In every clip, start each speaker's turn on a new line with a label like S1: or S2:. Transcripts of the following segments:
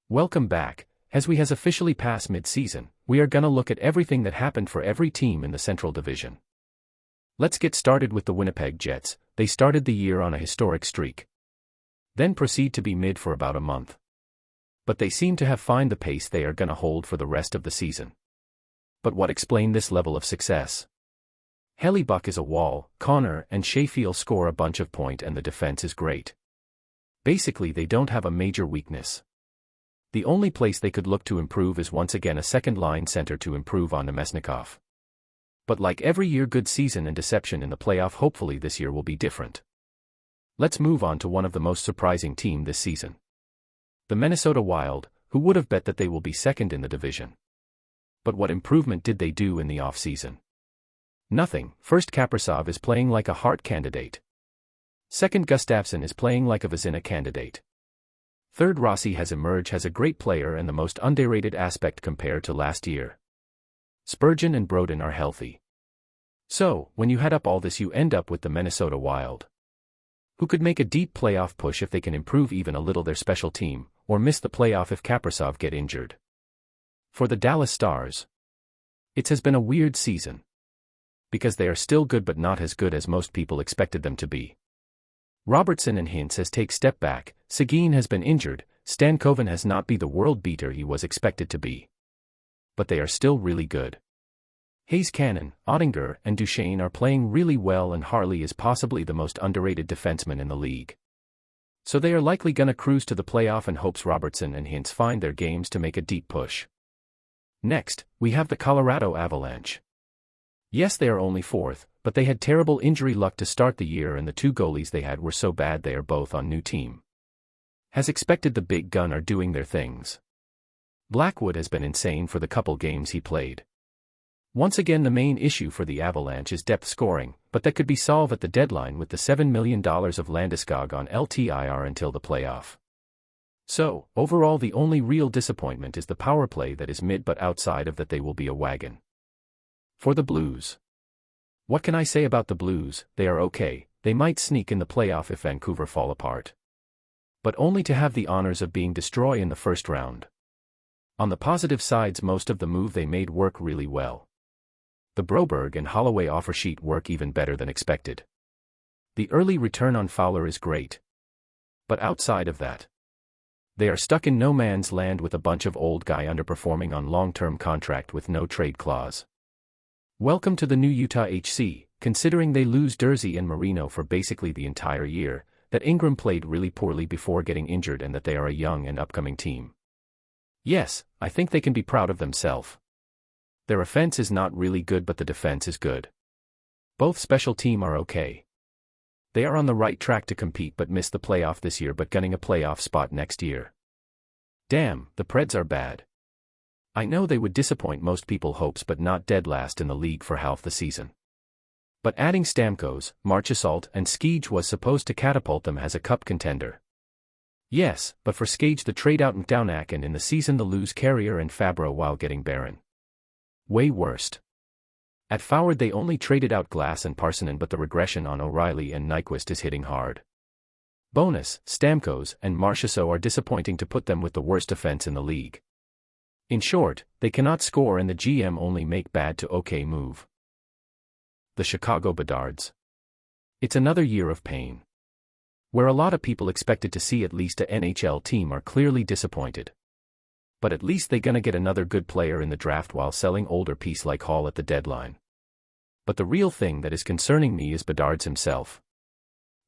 S1: Welcome back. As we has officially passed mid-season, we are gonna look at everything that happened for every team in the Central Division. Let's get started with the Winnipeg Jets. They started the year on a historic streak. Then proceed to be mid for about a month. But they seem to have found the pace they are gonna hold for the rest of the season. But what explained this level of success? Hellebuck is a wall, Connor and Sheffield score a bunch of points and the defense is great. Basically they don't have a major weakness. The only place they could look to improve is once again a second-line center to improve on Nemesnikov. But like every year, good season and deception in the playoff. Hopefully this year will be different. Let's move on to one of the most surprising team this season. The Minnesota Wild, who would have bet that they will be second in the division. But what improvement did they do in the off-season? Nothing. First, Kaprizov is playing like a Hart candidate. Second, Gustafsson is playing like a Vezina candidate. Third, Rossi has emerged as a great player and the most underrated aspect compared to last year. Spurgeon and Broden are healthy. So, when you add up all this, you end up with the Minnesota Wild, who could make a deep playoff push if they can improve even a little their special team, or miss the playoff if Kaprizov get injured. For the Dallas Stars, it has been a weird season. Because they are still good but not as good as most people expected them to be. Robertson and Hintz has take step back, Seguin has been injured, Stankoven has not be the world beater he was expected to be. But they are still really good. Hayes Cannon, Ottinger, and Duchesne are playing really well, and Harley is possibly the most underrated defenseman in the league. So they are likely gonna cruise to the playoff and hopes Robertson and Hintz find their games to make a deep push. Next, we have the Colorado Avalanche. Yes, they are only fourth, but they had terrible injury luck to start the year and the two goalies they had were so bad they are both on new team. As expected, the big gun are doing their things. Blackwood has been insane for the couple games he played. Once again, the main issue for the Avalanche is depth scoring, but that could be solved at the deadline with the $7 million of Landeskog on LTIR until the playoff. So, overall the only real disappointment is the power play that is mid, but outside of that they will be a wagon. For the Blues. What can I say about the Blues? They are okay, they might sneak in the playoff if Vancouver fall apart. But only to have the honors of being destroyed in the first round. On the positive sides, most of the move they made work really well. The Broberg and Holloway offer sheet work even better than expected. The early return on Fowler is great. But outside of that, they are stuck in no man's land with a bunch of old guy underperforming on long-term contract with no trade clause. Welcome to the new Utah HC, considering they lose Durzi and Marino for basically the entire year, that Ingram played really poorly before getting injured, and that they are a young and upcoming team. Yes, I think they can be proud of themselves. Their offense is not really good, but the defense is good. Both special team are okay. They are on the right track to compete but miss the playoff this year, but gunning a playoff spot next year. Damn, the Preds are bad. I know they would disappoint most people's hopes, but not dead last in the league for half the season. But adding Stamkos, Marchessault, and Skege was supposed to catapult them as a cup contender. Yes, but for Skege the trade out Mcdownack, and in the season the lose Carrier and Fabro while getting Barron. Way worst. At forward they only traded out Glass and Parsonen, but the regression on O'Reilly and Nyquist is hitting hard. Bonus, Stamkos and Marchessault are disappointing to put them with the worst defense in the league. In short, they cannot score and the GM only make bad to okay move. The Chicago Bedards. It's another year of pain. Where a lot of people expected to see at least a NHL team are clearly disappointed. But at least they gonna get another good player in the draft while selling older piece like Hall at the deadline. But the real thing that is concerning me is Bedards himself.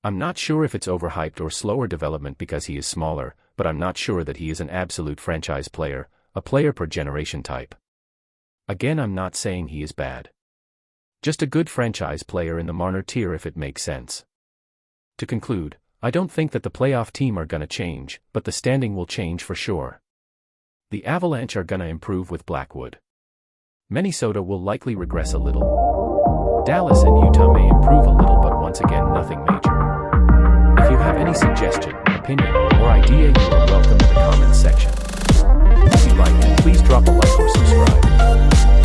S1: I'm not sure if it's overhyped or slower development because he is smaller, but I'm not sure that he is an absolute franchise player, a player per generation type. Again, I'm not saying he is bad. Just a good franchise player in the Marner tier if it makes sense. To conclude, I don't think that the playoff team are gonna change, but the standing will change for sure. The Avalanche are gonna improve with Blackwood. Minnesota will likely regress a little. Dallas and Utah may improve a little, but once again nothing major. If you have any suggestion, opinion, or idea, you are welcome in the comments section. If you like, please drop a like or subscribe.